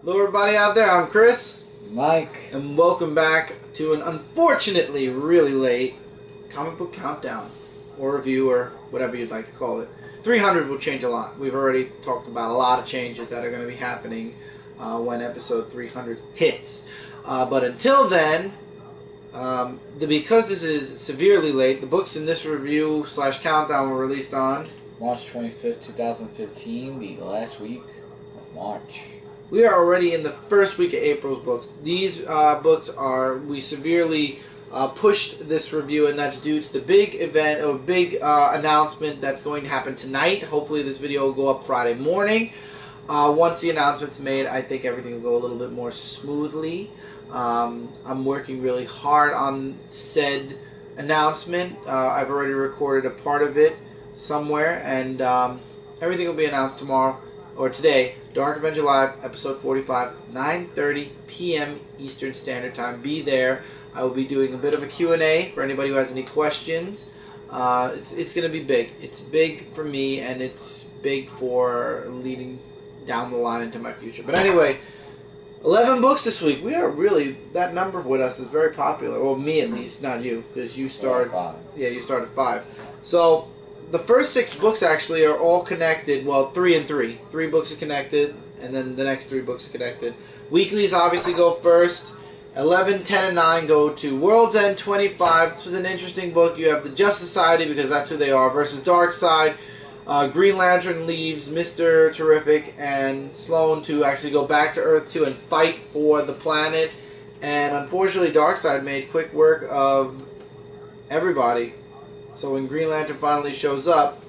Hello everybody out there, I'm Chris. Mike. And welcome back to an unfortunately really late comic book countdown. Or review, or whatever you'd like to call it. 300 will change a lot. We've already talked about a lot of changes that are going to be happening when episode 300 hits. But until then, because this is severely late, the books in this review / countdown were released on March 25th, 2015, the last week of March. We are already in the first week of April's books. These books are, we severely pushed this review, and that's due to the big event, or big announcement that's going to happen tonight. Hopefully this video will go up Friday morning. Once the announcement's made, I think everything will go a little bit more smoothly. I'm working really hard on said announcement. I've already recorded a part of it somewhere, and everything will be announced tomorrow, or today. Dark Avenger Live, episode 45, 9:30 p.m. Eastern Standard Time. Be there. I will be doing a bit of a Q&A for anybody who has any questions. It's going to be big. It's big for me, and it's big for leading down the line into my future. But anyway, 11 books this week. We are really, that number with us is very popular. Well, me at least, not you, because you started. Yeah, you started 5. So the first 6 books actually are all connected. Well, 3 and 3. 3 books are connected, and then the next 3 books are connected. Weeklies obviously go first. 11, 10, and 9 go to World's End 25. This was an interesting book. You have the Justice Society, because that's who they are, versus Darkseid. Green Lantern leaves Mr. Terrific and Sloan to actually go back to Earth 2 and fight for the planet. And unfortunately, Darkseid made quick work of everybody. So when Green Lantern finally shows up,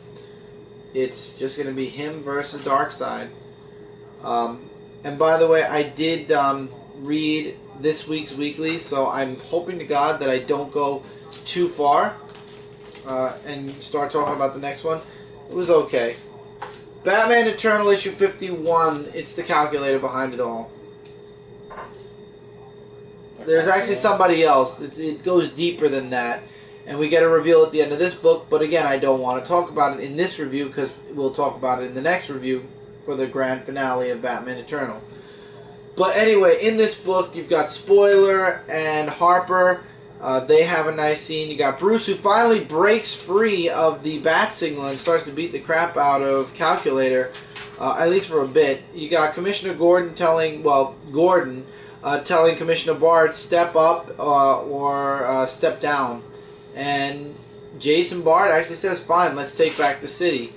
it's just going to be him versus Darkseid. And by the way, I did read this week's weekly, so I'm hoping to God that I don't go too far and start talking about the next one. It was okay. Batman Eternal issue 51, it's the calculator behind it all. There's actually somebody else. It goes deeper than that. And we get a reveal at the end of this book, but again, I don't want to talk about it in this review because we'll talk about it in the next review for the grand finale of Batman Eternal. But anyway, in this book, you've got Spoiler and Harper. They have a nice scene. You got Bruce, who finally breaks free of the bat signal and starts to beat the crap out of Calculator, at least for a bit. You got Commissioner Gordon telling, telling Commissioner Bard, step up or step down. And Jason Bard actually says, fine, let's take back the city.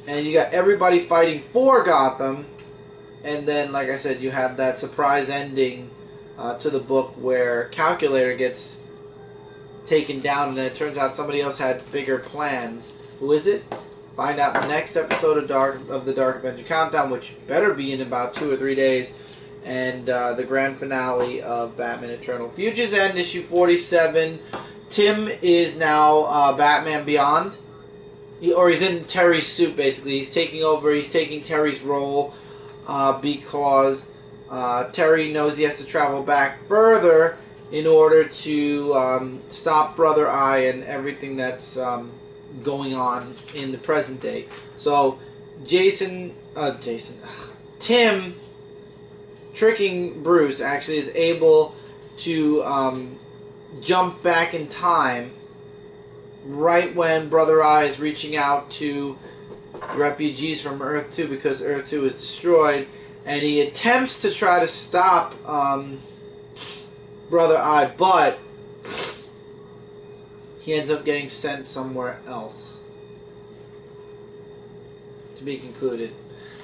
And you got everybody fighting for Gotham. And then, like I said, you have that surprise ending to the book where Calculator gets taken down, and then it turns out somebody else had bigger plans. Who is it? Find out in the next episode of the Dark Avenger Countdown, which better be in about 2 or 3 days. And the grand finale of Batman Eternal. Future's End, issue 47. Tim is now Batman Beyond. He's in Terry's suit, basically. He's taking over. He's taking Terry's role because Terry knows he has to travel back further in order to stop Brother Eye and everything that's going on in the present day. So Tim, tricking Bruce, actually is able to jump back in time right when Brother Eye is reaching out to refugees from Earth 2 because Earth 2 is destroyed, and he attempts to try to stop Brother Eye, but he ends up getting sent somewhere else. To be concluded.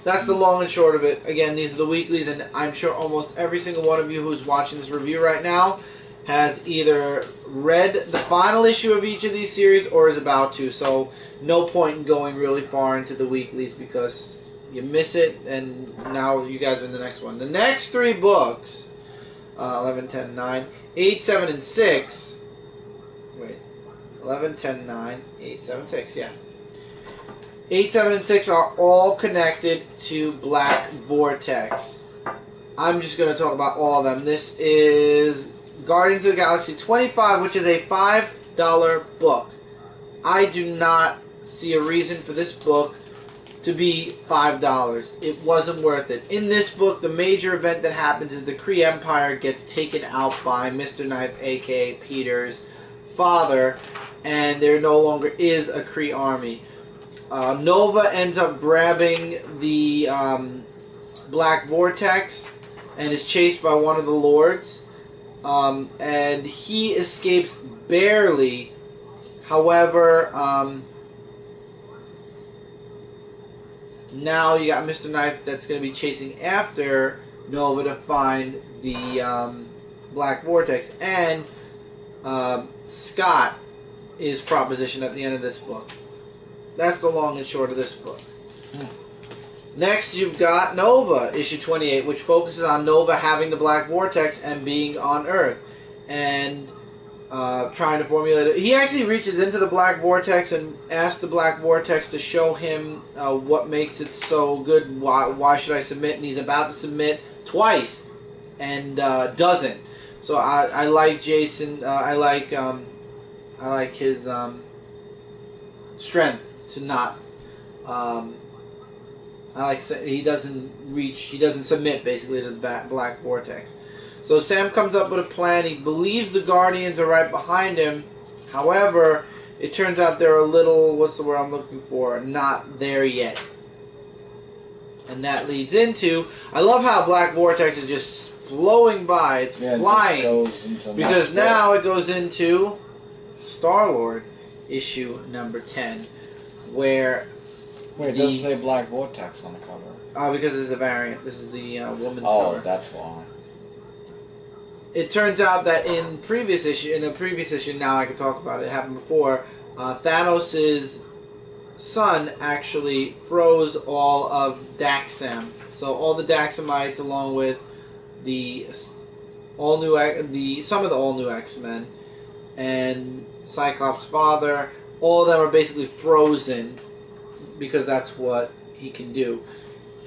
That's the long and short of it. Again, these are the weeklies, and I'm sure almost every single one of you who's watching this review right now has either read the final issue of each of these series or is about to, so no point in going really far into the weeklies because you miss it, and now you guys are in the next one. The next 3 books, 11, 10, 9, 8, 7, and 6, wait, 11, 10, 9, 8, 7, 6, yeah. 8, 7, and 6 are all connected to Black Vortex. I'm just going to talk about all of them. This is Guardians of the Galaxy 25, which is a $5 book. I do not see a reason for this book to be $5. It wasn't worth it. In this book, the major event that happens is the Kree Empire gets taken out by Mr. Knife, aka Peter's father, and there no longer is a Kree army. Nova ends up grabbing the Black Vortex and is chased by one of the Lords, and he escapes barely. However, now you got Mr. Knife that's going to be chasing after Nova to find the Black Vortex, and Scott is propositioned at the end of this book. That's the long and short of this book. Next, you've got Nova, issue 28, which focuses on Nova having the Black Vortex and being on Earth, and trying to formulate it. He actually reaches into the Black Vortex and asks the Black Vortex to show him what makes it so good. Why should I submit? And he's about to submit twice, and doesn't. So I like Jason. I like his strength to not. He doesn't submit basically to the Black Vortex. So Sam comes up with a plan. He believes the Guardians are right behind him. However, it turns out they're a little, what's the word I'm looking for, not there yet. And that leads into, I love how Black Vortex is just flowing by. It's flying. It just goes into because now it goes into Star-Lord, issue number 10, where... Wait, it doesn't say Black Vortex on the cover. Because this is a variant. This is the woman's cover. Oh, that's why. It turns out that in a previous issue, now I can talk about it, it happened before, Thanos' son actually froze all of Daxam. So all the Daxamites, along with some of the all-new X-Men, and Cyclops' father, all of them are basically frozen, because that's what he can do.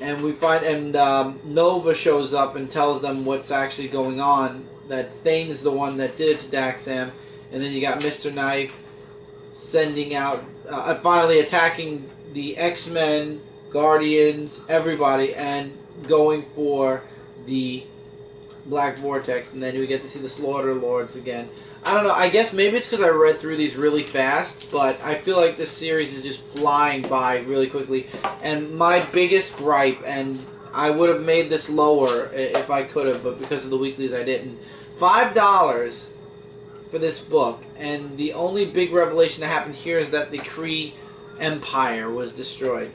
And we find, Nova shows up and tells them what's actually going on, that Thane is the one that did it to Daxam, and then you got Mr. Knife sending out, finally attacking the X-Men, Guardians, everybody, and going for the Black Vortex, and then we get to see the Slaughter Lords again. I don't know, I guess maybe it's because I read through these really fast, but I feel like this series is just flying by really quickly. And my biggest gripe, and I would have made this lower if I could have, but because of the weeklies I didn't. $5 for this book, and the only big revelation that happened here is that the Kree Empire was destroyed.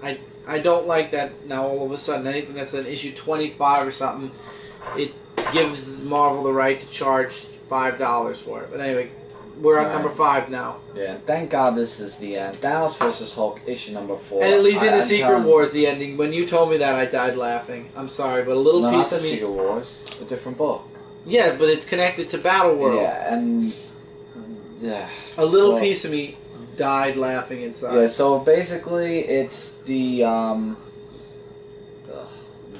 I don't like that now all of a sudden. Anything that's an issue 25 or something, it gives Marvel the right to charge $5 for it. But anyway, we're on number 5 now. Yeah, thank God this is the end. Thanos vs. Hulk, issue number 4. And it leads into Secret Wars, the ending. When you told me that, I died laughing. I'm sorry, but a little piece of me... Secret Wars, a different book. Yeah, but it's connected to Battle World. Yeah, and... Yeah. A little piece of me died laughing inside. Yeah, so basically it's the,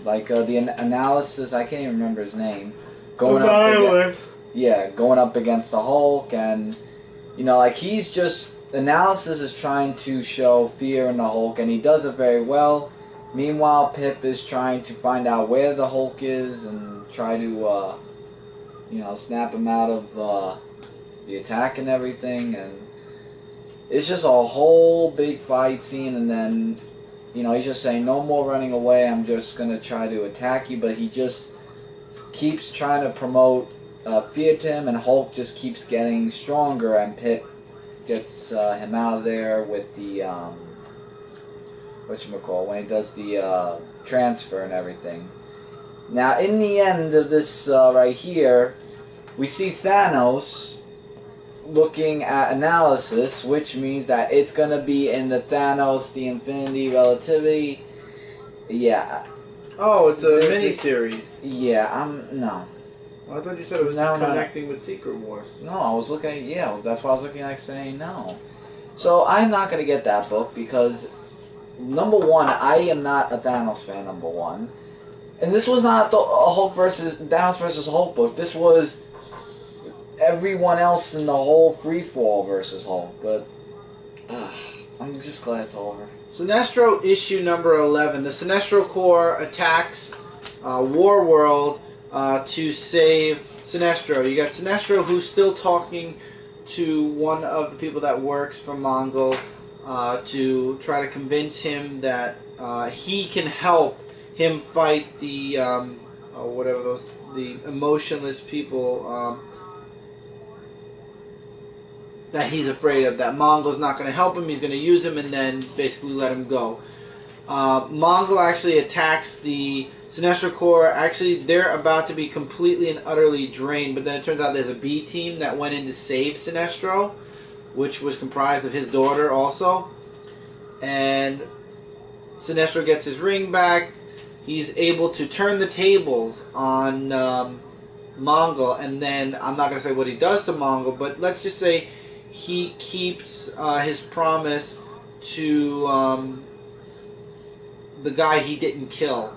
the analysis, I can't even remember his name. Going up against the Hulk, and, you know, like, he's just... Analysis is trying to show fear in the Hulk, and he does it very well. Meanwhile, Pip is trying to find out where the Hulk is and try to, snap him out of the attack and everything. And it's just a whole big fight scene, and then, he's just saying, no more running away, I'm just going to try to attack you. But he just keeps trying to promote fear to him, and Hulk just keeps getting stronger, and Pip gets him out of there with the, when he does the transfer and everything. Now, in the end of this right here, we see Thanos looking at analysis, which means that it's going to be in the Thanos, the Infinity Relativity. Yeah. Oh, it's a mini-series. Yeah, no. Well, I thought you said it was connecting with Secret Wars. No, I was looking, that's why I was looking like saying no. So, I'm not going to get that book because, number one, I am not a Thanos fan, number one. And this was not a Thanos versus Hulk book. This was everyone else in the whole free-fall versus Hulk. But, I'm just glad it's over. Sinestro issue number 11. The Sinestro Corps attacks War World to save Sinestro. You got Sinestro, who's still talking to one of the people that works for Mongol to try to convince him that he can help him fight the the emotionless people that he's afraid of. That Mongol's not going to help him. He's going to use him and then basically let him go. Mongol actually attacks the Sinestro Corps. Actually, they're about to be completely and utterly drained, but then it turns out there's a B team that went in to save Sinestro, which was comprised of his daughter also. And Sinestro gets his ring back. He's able to turn the tables on Mongol, and then I'm not going to say what he does to Mongol, but let's just say he keeps his promise to the guy he didn't kill.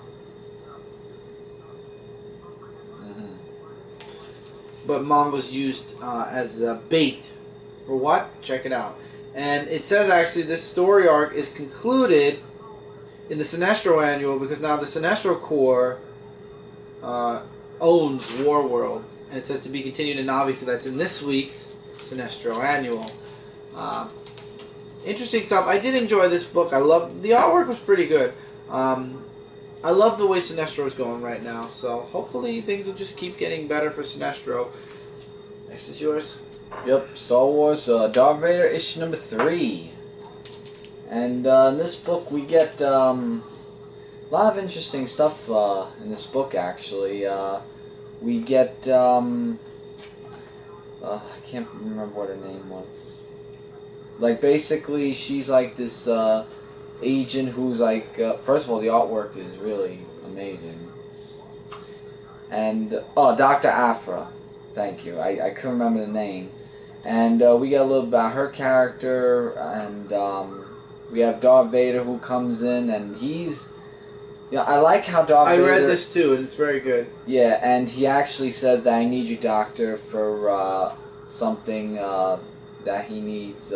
But Mongol's used as a bait. For what? Check it out. And it says actually this story arc is concluded in the Sinestro Annual because now the Sinestro Corps owns War World. And it says to be continued, and obviously that's in this week's Sinestro Annual. Interesting stuff. I did enjoy this book. I love the artwork was pretty good. I love the way Sinestro is going right now, so hopefully things will just keep getting better for Sinestro. Next is yours. Yep, Star Wars Darth Vader issue number 3. And in this book we get a lot of interesting stuff in this book actually. We get, I can't remember what her name was. Like basically she's like this agent who's like, first of all, the artwork is really amazing. And, Dr. Afra. Thank you. I couldn't remember the name. And we get a little about her character, and we have Darth Vader who comes in, and he's, you know, I like how Darth Vader... I read this too, and it's very good. Yeah, and he actually says that I need you, Doctor, for something that he needs,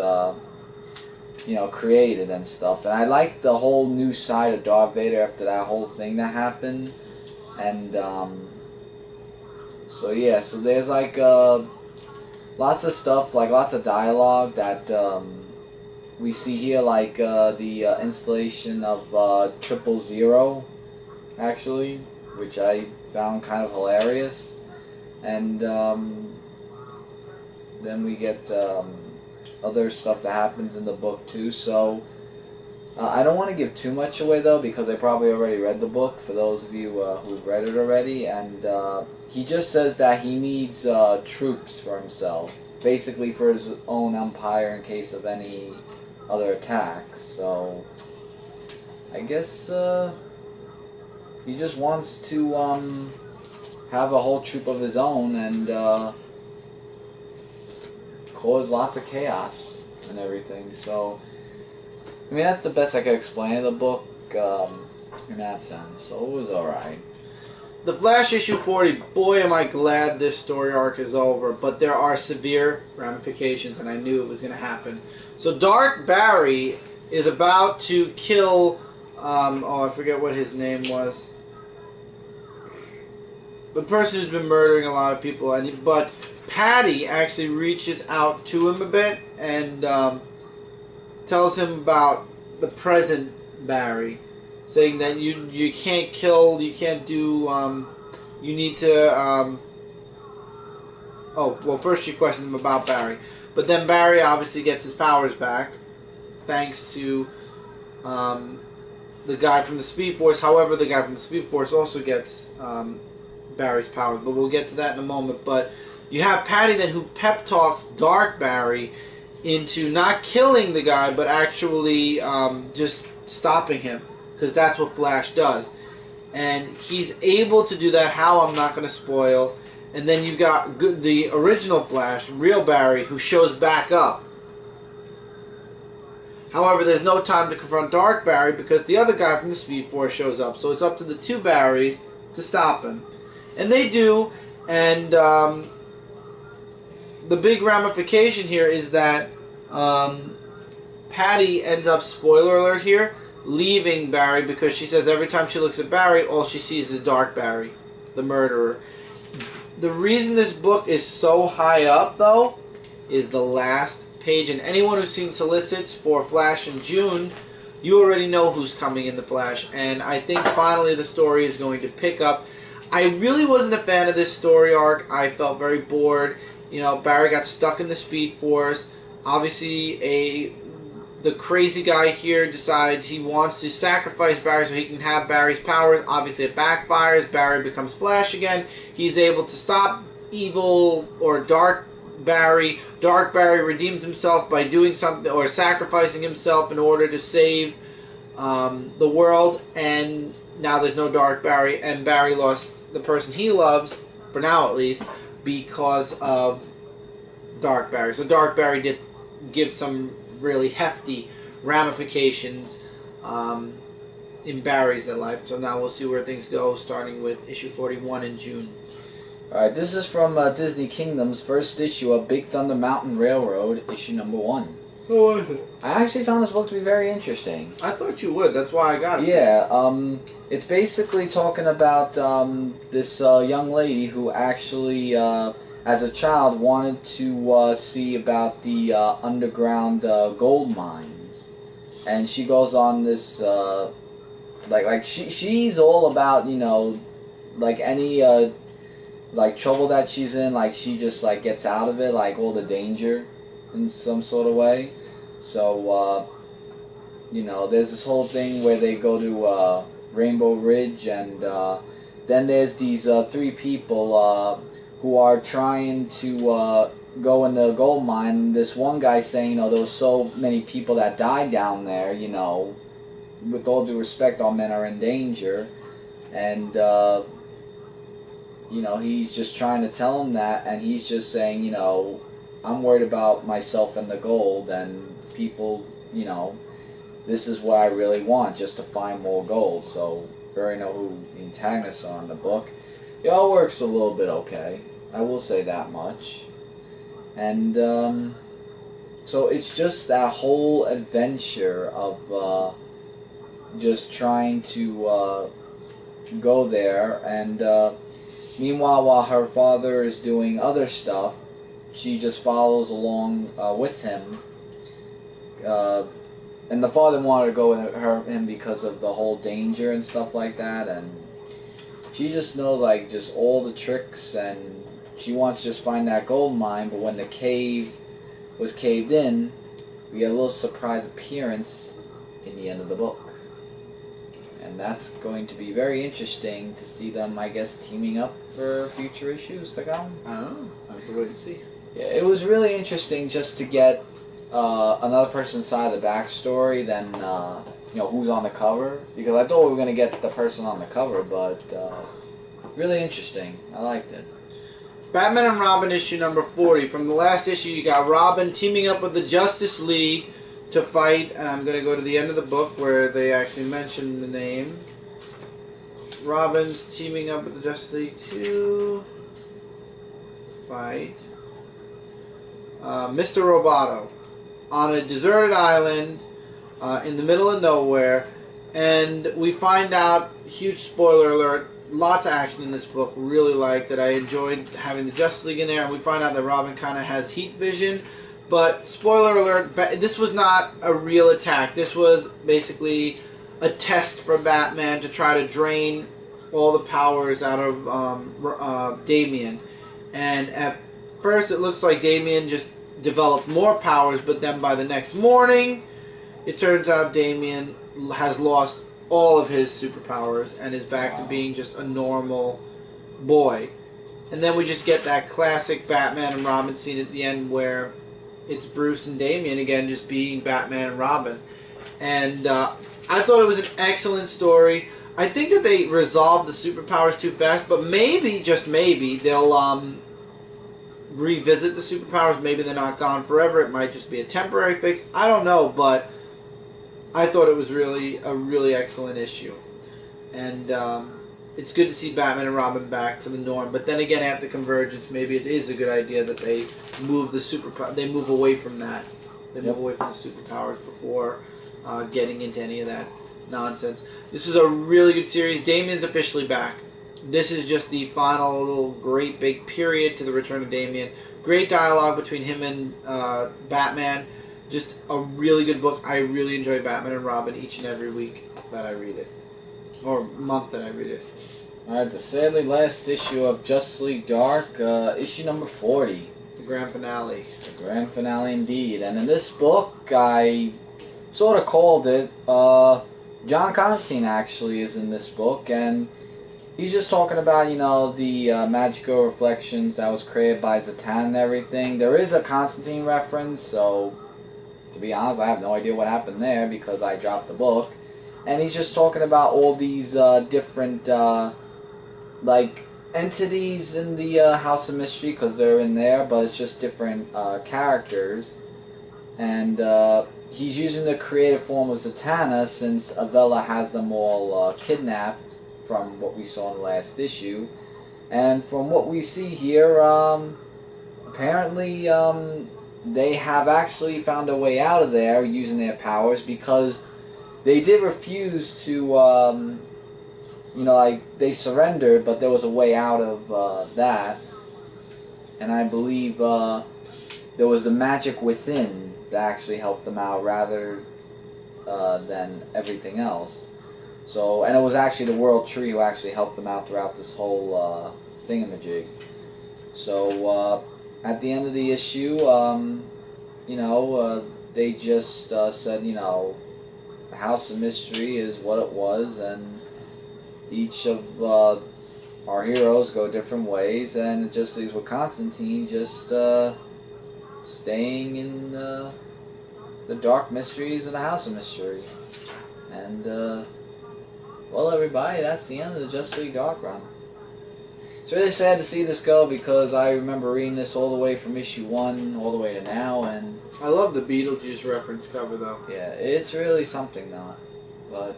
you know, created and stuff. And I like the whole new side of Darth Vader after that whole thing that happened. And, so yeah, so there's like, lots of stuff, like lots of dialogue that, we see here, like, the installation of, 000, actually, which I found kind of hilarious. And, then we get, other stuff that happens in the book too, so I don't want to give too much away though because I probably already read the book for those of you who've read it already, and he just says that he needs troops for himself, basically for his own empire in case of any other attacks. So I guess he just wants to have a whole troop of his own and cause lots of chaos and everything. So, I mean, that's the best I could explain the book in that sense. So it was alright. The Flash issue 40, boy am I glad this story arc is over, but there are severe ramifications, and I knew it was going to happen. So Dark Barry is about to kill, I forget what his name was. The person who's been murdering a lot of people, but Patty actually reaches out to him a bit and tells him about the present Barry, saying that you can't kill, you can't do, you need to, first she questioned him about Barry, but then Barry obviously gets his powers back, thanks to the guy from the Speed Force. However, the guy from the Speed Force also gets Barry's powers, but we'll get to that in a moment. But you have Patty then who pep talks Dark Barry into not killing the guy, but actually just stopping him, because that's what Flash does. And he's able to do that. How, I'm not going to spoil. And then you've got the original Flash, real Barry, who shows back up. However, there's no time to confront Dark Barry because the other guy from the Speed Force shows up. So it's up to the two Barrys to stop him. And they do, and the big ramification here is that Patty ends up, spoiler alert here, leaving Barry because she says every time she looks at Barry, all she sees is Dark Barry, the murderer. The reason this book is so high up, though, is the last page. And anyone who's seen solicits for Flash in June, you already know who's coming in the Flash. And I think finally the story is going to pick up. I really wasn't a fan of this story arc. I felt very bored. You know, Barry got stuck in the Speed Force. Obviously, the crazy guy here decides he wants to sacrifice Barry so he can have Barry's powers. Obviously, it backfires. Barry becomes Flash again. He's able to stop evil or Dark Barry. Dark Barry redeems himself by doing something or sacrificing himself in order to save the world. And now there's no Dark Barry, and Barry lost the person he loves, for now at least, because of Dark Barry. So Dark Barry did give some really hefty ramifications in Barry's life. So now we'll see where things go, starting with issue 41 in June. Alright, this is from Disney Kingdom's first issue of Big Thunder Mountain Railroad, issue number 1. What was it? I actually found this book to be very interesting. I thought you would. That's why I got it. Yeah, it's basically talking about this young lady who actually, as a child, wanted to see about the underground gold mines. And she goes on this, she's all about, you know, like any, like trouble that she's in, like she just like gets out of it, like all the danger in some sort of way. So, you know, there's this whole thing where they go to Rainbow Ridge, and then there's these 3 people who are trying to go in the gold mine. This one guy saying, you know, there was so many people that died down there, you know, with all due respect, all men are in danger. And, you know, he's just trying to tell him that, and he's just saying, you know, I'm worried about myself and the gold, and people, you know, this is what I really want, just to find more gold. So, we already know who the antagonists are in the book. It all works a little bit okay. I will say that much. And, so it's just that whole adventure of, just trying to, go there, and, meanwhile, while her father is doing other stuff, she just follows along with him. And the father wanted to go with him because of the whole danger and stuff like that. And she just knows, like, just all the tricks, and she wants to just find that gold mine. But when the cave was caved in, we get a little surprise appearance in the end of the book. And that's going to be very interesting to see them, I guess, teaming up for future issues to come. I don't know. I have to wait and see. Yeah, it was really interesting just to get another person's side of the backstory than, you know, who's on the cover. Because I thought we were going to get the person on the cover, but really interesting. I liked it. Batman and Robin issue number 40. From the last issue, you got Robin teaming up with the Justice League to fight, and I'm going to go to the end of the book where they actually mention the name. Robin's teaming up with the Justice League to fight Mr. Roboto on a deserted island in the middle of nowhere, and we find out, huge spoiler alert, lots of action in this book. Really liked it. I enjoyed having the Justice League in there, and we find out that Robin kind of has heat vision. But, spoiler alert, this was not a real attack. This was basically a test for Batman to try to drain all the powers out of Damian. And at first it looks like Damian just developed more powers, but then by the next morning, it turns out Damian has lost all of his superpowers and is back to being just a normal boy. And then we just get that classic Batman and Robin scene at the end where it's Bruce and Damian again just being Batman and Robin. And I thought it was an excellent story. I think that they resolved the superpowers too fast, but maybe, just maybe, they'll revisit the superpowers. Maybe they're not gone forever. It might just be a temporary fix. I don't know, but I thought it was really a really excellent issue. And it's good to see Batman and Robin back to the norm. But then again, after Convergence, maybe it is a good idea that they move the they move away from that. They move away from the superpowers before getting into any of that nonsense. This is a really good series. Damien's officially back. This is just the final little great big period to the return of Damien. Great dialogue between him and Batman. Just a really good book. I really enjoy Batman and Robin each and every week that I read it. Or month that I read it. Alright, the sadly last issue of Justice League Dark, issue number 40. The grand finale. The grand finale indeed. And in this book, I sort of called it, John Constantine actually is in this book, and he's just talking about, you know, the magical reflections that was created by Zatanna and everything. There is a Constantine reference, so to be honest, I have no idea what happened there because I dropped the book. And he's just talking about all these different, like, entities in the House of Mystery, because they're in there, but it's just different characters. And he's using the creative form of Zatanna since Avella has them all kidnapped from what we saw in the last issue. And from what we see here, apparently they have actually found a way out of there using their powers, because they did refuse to, you know, like, they surrendered, but there was a way out of that. And I believe there was the magic within that actually helped them out rather than everything else. So, and it was actually the World Tree who actually helped them out throughout this whole thingamajig. So, at the end of the issue, you know, they just said, you know, the House of Mystery is what it was, and each of our heroes go different ways, and it just leaves with Constantine just staying in the dark mysteries of the House of Mystery. And, well, everybody, that's the end of the Justice League Dark run. It's really sad to see this go, because I remember reading this all the way from issue 1 all the way to now, and I love the Beetlejuice reference cover, though. yeah, it's really something, though. But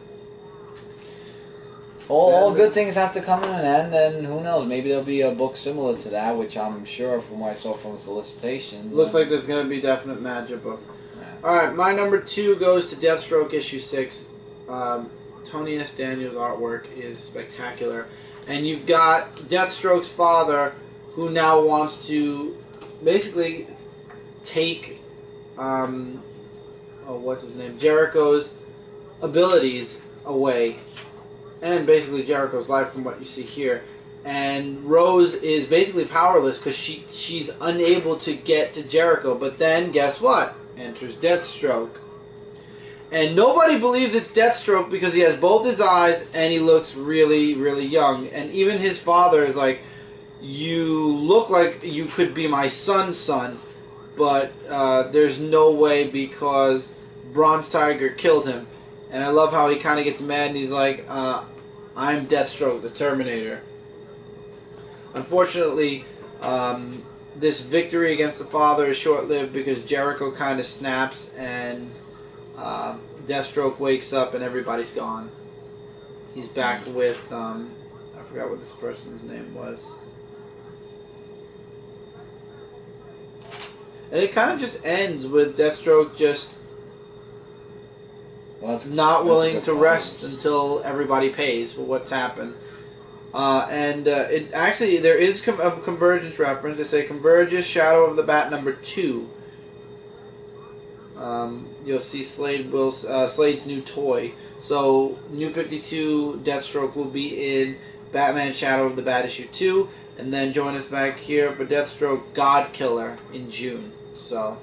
all good things have to come to an end, and who knows, maybe there'll be a book similar to that, which I'm sure from what I saw from solicitations. Looks like there's going to be a definite magic book. Yeah. Alright, my number 2 goes to Deathstroke issue 6. Tony S. Daniels' artwork is spectacular. And you've got Deathstroke's father, who now wants to basically take, what's his name, Jericho's abilities away, and basically Jericho's life from what you see here. And Rose is basically powerless because she's unable to get to Jericho. But then, guess what? Enters Deathstroke. And nobody believes it's Deathstroke because he has both his eyes and he looks really, really young. And even his father is like, you look like you could be my son's son, but there's no way because Bronze Tiger killed him. And I love how he kind of gets mad and he's like, I'm Deathstroke, the Terminator. Unfortunately, this victory against the father is short-lived because Jericho kind of snaps and Deathstroke wakes up and everybody's gone. He's back with, I forgot what this person's name was. And it kind of just ends with Deathstroke just not willing to rest until everybody pays for what's happened. It actually, there is a Convergence reference. They say Convergence, Shadow of the Bat number 2. You'll see Slade's new toy. So, New 52 Deathstroke will be in Batman Shadow of the Bat issue 2. And then join us back here for Deathstroke God Killer in June. So,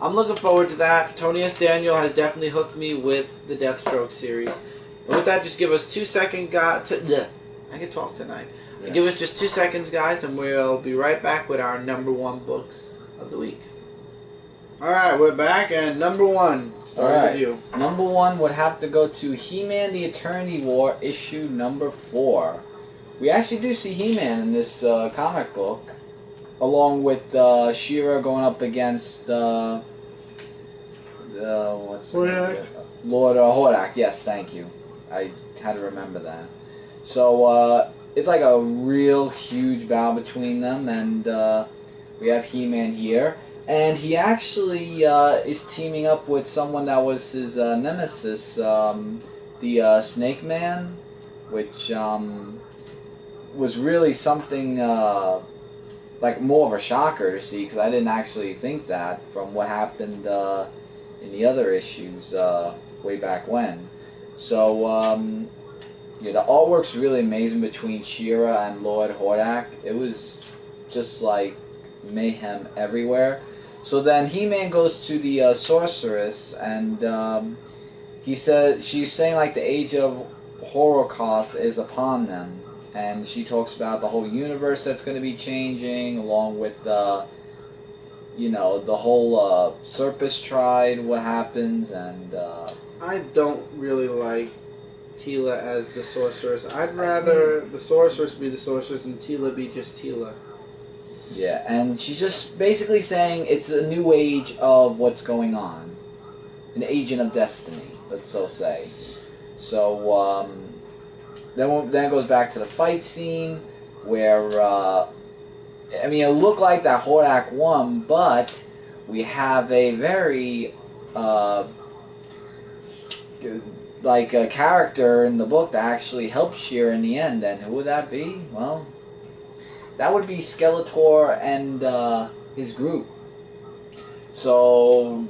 I'm looking forward to that. Tony S. Daniel has definitely hooked me with the Deathstroke series. And with that, just give us 2 seconds, guys. I can talk tonight. Yeah. Give us just 2 seconds, guys, and we'll be right back with our number 1 books of the week. Alright, we're back, and number 1. Start with you. Number 1 would have to go to He-Man the Eternity War, issue number 4. We actually do see He-Man in this comic book, along with She-Ra going up against what's Hordak. Lord Hordak. Yes, thank you. I had to remember that. So it's like a real huge battle between them, and we have He-Man here. And he actually is teaming up with someone that was his nemesis, the Snake Man, which was really something like more of a shocker to see, because I didn't actually think that from what happened in the other issues way back when. So yeah, the artwork's really amazing between She-Ra and Lord Hordak. It was just like mayhem everywhere. So then He-Man goes to the sorceress, and she's saying like the age of Horikoth is upon them, and she talks about the whole universe that's going to be changing, along with you know, the whole Serpus tried, what happens, and I don't really like Teela as the sorceress. I'd rather the sorceress be the sorceress and Teela be just Teela. Yeah, and she's just basically saying it's a new age of what's going on. An agent of destiny, let's so say. So, then it goes back to the fight scene, where, I mean, it looked like that Hordak won, but we have a very, like, a character in the book that actually helped She-Ra in the end, and who would that be? Well, that would be Skeletor and his group. So,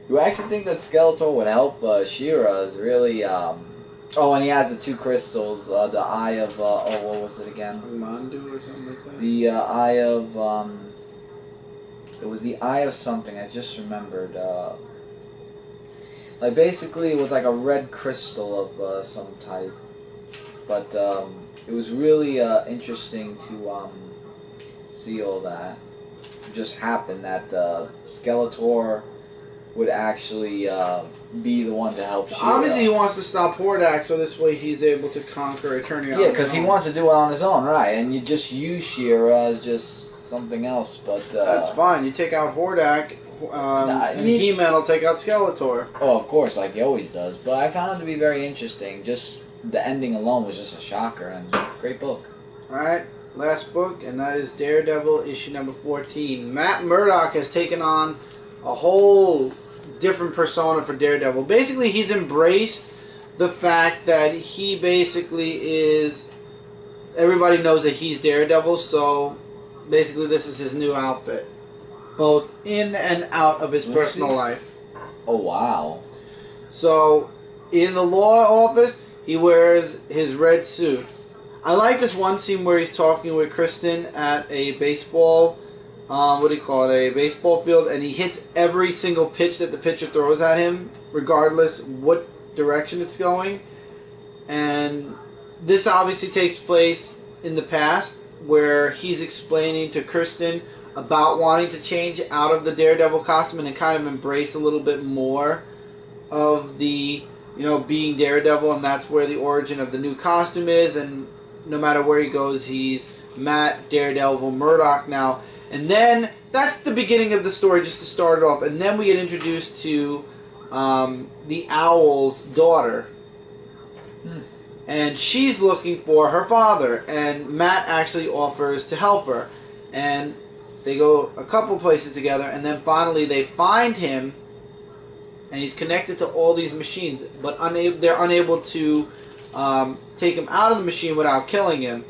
you actually think that Skeletor would help She-Ra is really... oh, and he has the two crystals, the Eye of... oh, what was it again? Mandu or something like that? The Eye of... it was the Eye of something, I just remembered. Like, basically, it was like a red crystal of some type. But it was really interesting to... see all that just happen, that Skeletor would actually be the one to help She-Ra. Obviously he wants to stop Hordak, so this way he's able to conquer Eternia. Yeah, because he wants to do it on his own, right? And you just use She-Ra as just something else, but... that's fine. You take out Hordak, and He-Man will take out Skeletor. Oh, of course, like he always does. But I found it to be very interesting. Just the ending alone was just a shocker, and great book. Alright. Last book, and that is Daredevil issue number 14. Matt Murdock has taken on a whole different persona for Daredevil. Basically, he's embraced the fact that he basically is... Everybody knows that he's Daredevil, so basically this is his new outfit. Both in and out of his personal life. Oh, wow. So, in the law office, he wears his red suit. I like this one scene where he's talking with Kristen at a baseball, what do you call it, a baseball field, and he hits every single pitch that the pitcher throws at him, regardless what direction it's going. And this obviously takes place in the past, where he's explaining to Kristen about wanting to change out of the Daredevil costume and kind of embrace a little bit more of the, you know, being Daredevil, and that's where the origin of the new costume is, and no matter where he goes, he's Matt Daredevil Murdock now. And then, that's the beginning of the story, just to start it off. And then we get introduced to the Owl's daughter. And she's looking for her father. And Matt actually offers to help her. And they go a couple places together. And then finally they find him. And he's connected to all these machines. But they're unable to... take him out of the machine without killing him,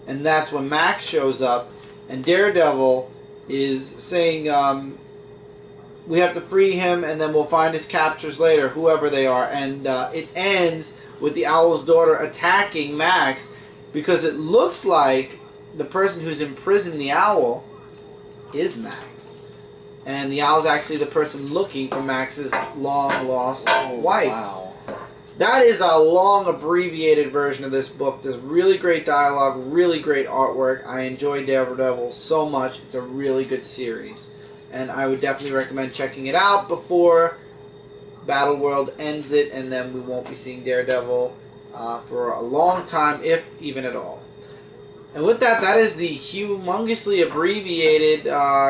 and that's when Max shows up, and Daredevil is saying, we have to free him, and then we'll find his captors later, whoever they are, and it ends with the Owl's daughter attacking Max, because it looks like the person who's imprisoned the Owl is Max, and the Owl's actually the person looking for Max's long-lost wife. Wow. That is a long, abbreviated version of this book. There's really great dialogue, really great artwork. I enjoy Daredevil so much. It's a really good series. And I would definitely recommend checking it out before Battle World ends it, and then we won't be seeing Daredevil for a long time, if even at all. And with that, that is the humongously abbreviated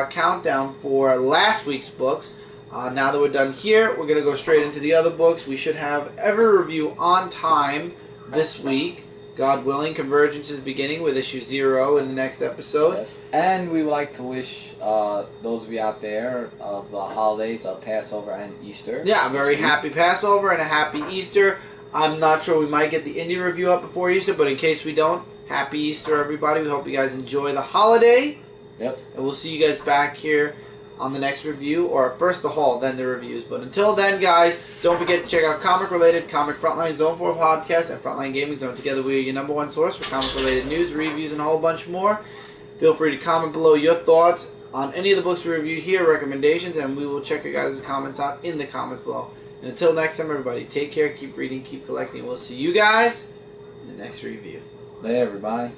countdown for last week's books. Now that we're done here, we're going to go straight into the other books. We should have every review on time this week. God willing, Convergence is beginning with issue 0 in the next episode. Yes. And we would like to wish those of you out there of the holidays of Passover and Easter. Yeah, very happy Passover and a happy Easter. I'm not sure, we might get the indie review up before Easter, but in case we don't, happy Easter, everybody. We hope you guys enjoy the holiday. Yep. And we'll see you guys back here on the next review, or first the haul, then the reviews. But until then, guys, don't forget to check out comic-related Frontline Zone 4 podcast and Frontline Gaming Zone. Together, we are your #1 source for comic-related news, reviews, and a whole bunch more. Feel free to comment below your thoughts on any of the books we review here, recommendations, and we will check your guys' comments out in the comments below. And until next time, everybody, take care, keep reading, keep collecting. We'll see you guys in the next review. Later, everybody.